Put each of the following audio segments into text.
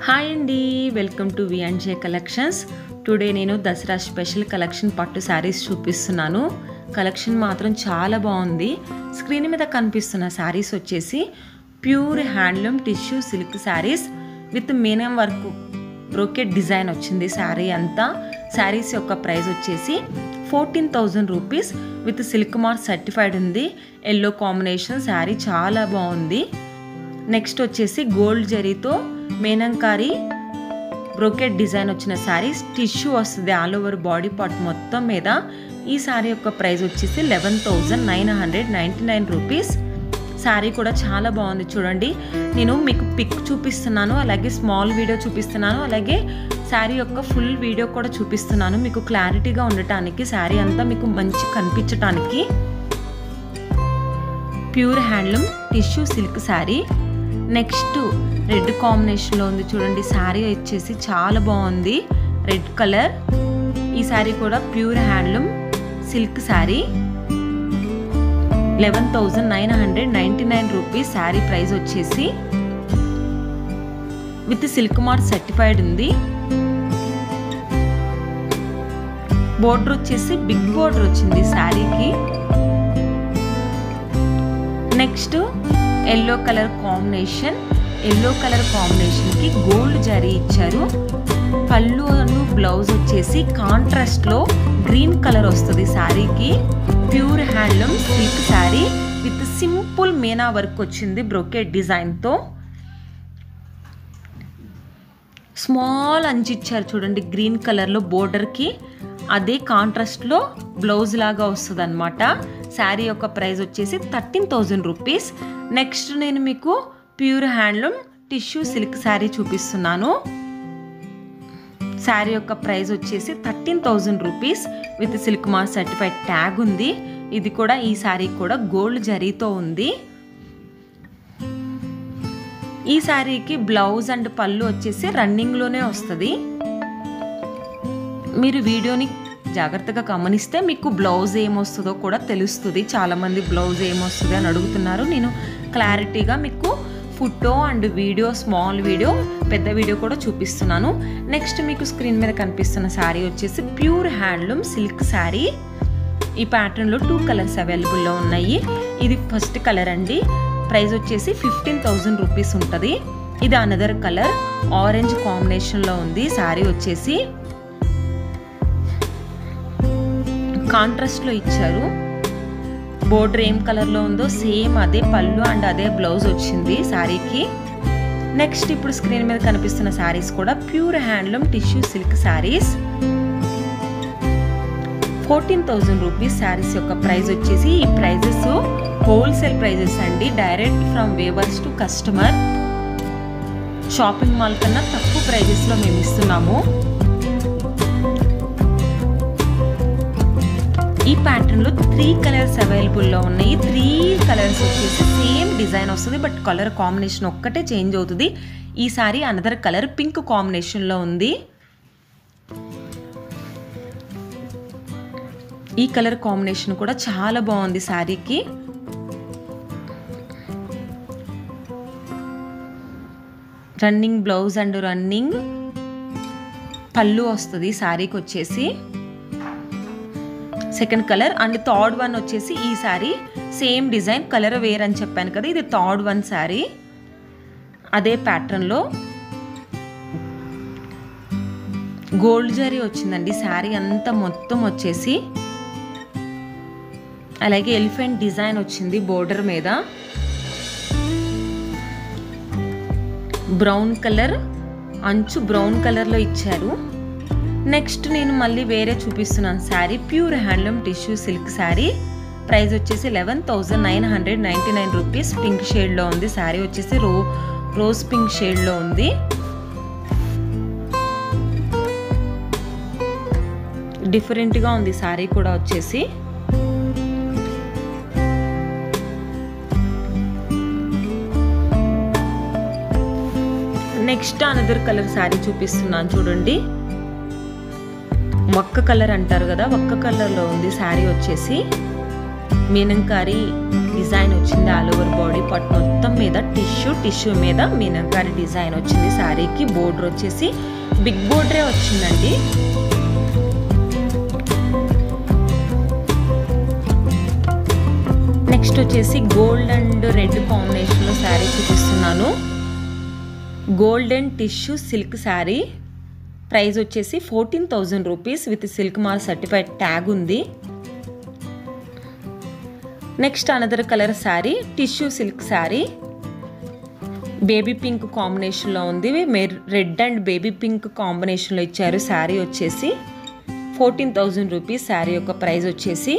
Hi అండి, welcome to V&J collections. Today నేను Dasara special collection పట్టు శారీస్ చూపిస్తున్నాను. కలెక్షన్ మాత్రం చాలా బాగుంది. స్క్రీన్ మీద కనిపిస్తున్న శారీస్ వచ్చేసి pure handloom tissue silk saris with మీనం వర్క్ బ్రోకెట్ డిజైన్ వచ్చింది శారీ అంతా. శారీస్ యొక్క ప్రైస్ వచ్చేసి 14,000 rupees with silk mark certified ఉంది. ఎల్లో కాంబినేషన్ శారీ చాలా బాగుంది. నెక్స్ట్ వచ్చేసి గోల్డ్ జరీతో మేనంకారి బ్రోకెట్ డిజైన్ వచ్చిన శారీస్ టిష్యూ వస్తుంది ఆల్ ఓవర్ బాడీ పార్ట్ మొత్తం మీద. ఈ శారీ యొక్క ప్రైస్ వచ్చేసి 11,999 రూపీస్. శారీ కూడా చాలా బాగుంది. చూడండి, నేను మీకు పిక్ చూపిస్తున్నాను, అలాగే స్మాల్ వీడియో చూపిస్తున్నాను, అలాగే శారీ యొక్క ఫుల్ వీడియో కూడా చూపిస్తున్నాను మీకు క్లారిటీగా ఉండటానికి, శారీ అంతా మీకు మంచి కనిపించటానికి. Pure handloom tissue silk sari. Next red కాంబినేషన్లో ఉంది చూడండి. శారీ వచ్చేసి చాలా బాగుంది, రెడ్ కలర్. ఈ శారీ కూడా pure handloom silk sari. 11,999 rupees sari price వచ్చేసి. విత్ సిల్క్ మార్క్ సర్టిఫైడ్ ఉంది. బోర్డర్ వచ్చేసి బిగ్ బోర్డర్ వచ్చింది శారీకి. Next yellow colour combination. Yellow colour కాంబినేషన్కి గోల్డ్ జరీ ఇచ్చారు. పళ్ళు బ్లౌజ్ వచ్చేసి కాంట్రాస్ట్లో గ్రీన్ కలర్ వస్తుంది శారీకి. Pure handloom silk sari with simple meena work వచ్చింది బ్రోకెట్ డిజైన్తో. స్మాల్ అంచు ఇచ్చారు చూడండి గ్రీన్ కలర్లో బోర్డర్కి. అదే కాంట్రాస్ట్లో బ్లౌజ్ లాగా వస్తుంది అనమాట. శారీ యొక్క ప్రైస్ వచ్చేసి 13,000 రూపీస్. నెక్స్ట్ నేను మీకు pure handloom tissue silk sari చూపిస్తున్నాను. శారీ యొక్క ప్రైస్ వచ్చేసి 13,000 rupees with silk mark certified tag ఉంది. ఇది కూడా ఈ శారీ కూడా గోల్డ్ జరీతో ఉంది. ఈ శారీకి బ్లౌజ్ అండ్ పళ్ళు వచ్చేసి రన్నింగ్లోనే వస్తుంది. మీరు వీడియోని జాగ్రత్తగా గమనిస్తే మీకు బ్లౌజ్ ఏమొస్తుందో కూడా తెలుస్తుంది. చాలామంది బ్లౌజ్ ఏమొస్తుంది అని అడుగుతున్నారు. నేను క్లారిటీగా మీకు photo and video, small video, పెద్ద వీడియో కూడా చూపిస్తున్నాను. నెక్స్ట్ మీకు స్క్రీన్ మీద కనిపిస్తున్న శారీ వచ్చేసి ప్యూర్ హ్యాండ్లూమ్ సిల్క్ శారీ. ఈ ప్యాటర్న్లో 2 కలర్స్ అవైలబుల్లో ఉన్నాయి. ఇది ఫస్ట్ కలర్ అండి. ప్రైస్ వచ్చేసి 15,000 రూపీస్ ఉంటుంది. ఇది అనదర్ కలర్ ఆరెంజ్ కాంబినేషన్లో ఉంది. శారీ వచ్చేసి కాంట్రాస్ట్లో ఇచ్చారు. బోర్డర్ ఏం కలర్లో ఉందో సేమ్ అదే పళ్ళు అండ్ అదే బ్లౌజ్ వచ్చింది శారీకి. నెక్స్ట్ ఇప్పుడు స్క్రీన్ మీద కనిపిస్తున్న శారీస్ కూడా pure handloom tissue silk saris. 14,000 rupees saris యొక్క ప్రైస్ వచ్చేసి. ఈ ప్రైజెస్ హోల్సేల్ ప్రైజెస్ అండి, direct from weavers to customer. Shopping mall కన్నా తక్కువ ప్రైజెస్లో మేము ఇస్తున్నాము. ఈ ప్యాటర్న్లో 3 కలర్స్ అవైలబుల్లో ఉన్నాయి. 3 కలర్స్ వచ్చేసి సేమ్ డిజైన్ వస్తుంది, బట్ కలర్ కాంబినేషన్ ఒక్కటే చేంజ్ అవుతుంది. ఈ సారీ అనదర్ కలర్ పింక్ కాంబినేషన్లో ఉంది. ఈ కలర్ కాంబినేషన్ కూడా చాలా బాగుంది శారీకి. రన్నింగ్ బ్లౌజ్ అండ్ రన్నింగ్ పళ్ళు వస్తుంది శారీకి వచ్చేసి. Second colour and third one వచ్చేసి ఈ sari same design, colour wear అని చెప్పాను కదా, ఇది థర్డ్ వన్ శారీ. అదే ప్యాటర్న్లో గోల్డ్ జరీ వచ్చిందండి శారీ అంతా మొత్తం వచ్చేసి. అలాగే ఎలిఫెంట్ డిజైన్ వచ్చింది బోర్డర్ మీద. బ్రౌన్ కలర్ అంచు బ్రౌన్ కలర్లో ఇచ్చారు. నెక్స్ట్ నేను మళ్ళీ వేరే చూపిస్తున్నాను sari. Pure handloom tissue silk sari. Price వచ్చేసి 11,999 రూపీస్. పింక్ షేడ్లో ఉంది శారీ వచ్చేసి. రోజ్ పింక్ షేడ్లో ఉంది. డిఫరెంట్గా ఉంది శారీ కూడా వచ్చేసి. నెక్స్ట్ అనదర్ కలర్ శారీ చూపిస్తున్నాను చూడండి. వక్క కలర్ అంటారు కదా, వక్క కలర్లో ఉంది శారీ వచ్చేసి. మీనంకారి డిజైన్ వచ్చింది ఆల్ ఓవర్ బాడీ పార్ట్ మొత్తం మీద టిష్యూ మీద మీనంకారి డిజైన్ వచ్చింది శారీకి. బోర్డర్ వచ్చేసి బిగ్ బోర్డరే వచ్చిందండి. నెక్స్ట్ వచ్చేసి గోల్డ్ అండ్ రెడ్ కాంబినేషన్లో శారీ చూపిస్తున్నాను. Golden tissue silk sari. Price వచ్చేసి 14,000 rupees with silk mark certified tag ఉంది. Next another colour sari, tissue silk sari. Baby pink కాంబినేషన్లో ఉంది. రెడ్ అండ్ బేబీ పింక్ కాంబినేషన్లో ఇచ్చారు. శారీ వచ్చేసి 14,000 రూపీస్. శారీ యొక్క ప్రైస్ వచ్చేసి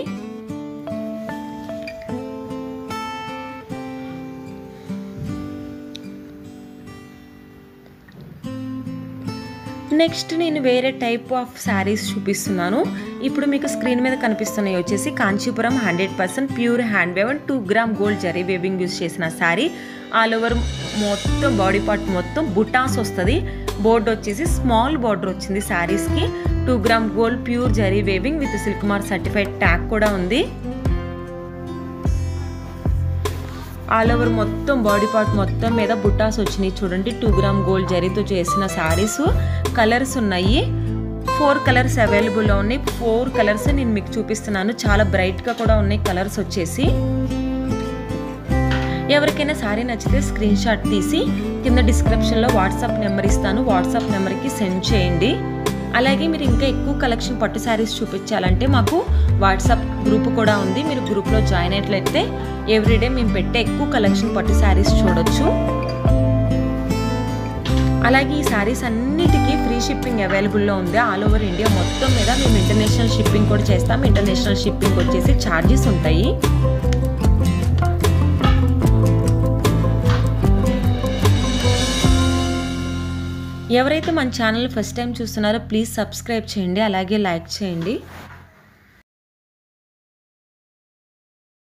నెక్స్ట్ నేను వేరే టైప్ ఆఫ్ శారీస్ చూపిస్తున్నాను. ఇప్పుడు మీకు స్క్రీన్ మీద కనిపిస్తున్నాయి వచ్చేసి Kanchipuram 100% pure hand wave and 2 gram gold zari weaving use చేసిన శారీ. ఆల్ ఓవర్ మొత్తం బాడీ పార్ట్ మొత్తం బుటాస్ వస్తుంది. బోర్డర్ వచ్చేసి స్మాల్ బార్డర్ వచ్చింది శారీస్కి. 2 gram gold pure zari weaving with silk mark certified tag కూడా ఉంది. ఆల్ ఓవర్ మొత్తం బాడీ పార్ట్ మొత్తం మీద బుట్టాస్ వచ్చినాయి చూడండి. 2 గ్రామ్ గోల్డ్ జరీతో చేసిన శారీస్. కలర్స్ ఉన్నాయి, 4 కలర్స్ అవైలబుల్లో ఉన్నాయి. 4 కలర్స్ నేను మీకు చూపిస్తున్నాను. చాలా బ్రైట్గా కూడా ఉన్నాయి కలర్స్ వచ్చేసి. ఎవరికైనా శారీ నచ్చితే స్క్రీన్ షాట్ తీసి కింద డిస్క్రిప్షన్లో వాట్సాప్ నెంబర్ ఇస్తాను. వాట్సాప్ నెంబర్కి సెండ్ చేయండి. అలాగే మీరు ఇంకా ఎక్కువ కలెక్షన్ పట్టు శారీస్ చూపించాలంటే మాకు వాట్సాప్ గ్రూప్ కూడా ఉంది. మీరు గ్రూప్లో జాయిన్ అయినట్లయితే ఎవ్రీడే మేము పెట్టే ఎక్కువ కలెక్షన్ పట్టు శారీస్ చూడొచ్చు. అలాగే ఈ శారీస్ అన్నిటికీ ఫ్రీ షిప్పింగ్ అవైలబుల్లో ఉంది. ఆల్ ఓవర్ ఇండియా మొత్తం మీద మేము ఇంటర్నేషనల్ షిప్పింగ్ కూడా చేస్తాం. ఇంటర్నేషనల్ షిప్పింగ్ వచ్చేసి ఛార్జెస్ ఉంటాయి. ఎవరైతే మన ఛానల్ ఫస్ట్ టైం చూస్తున్నారో ప్లీజ్ సబ్స్క్రైబ్ చేయండి, అలాగే లైక్ చేయండి.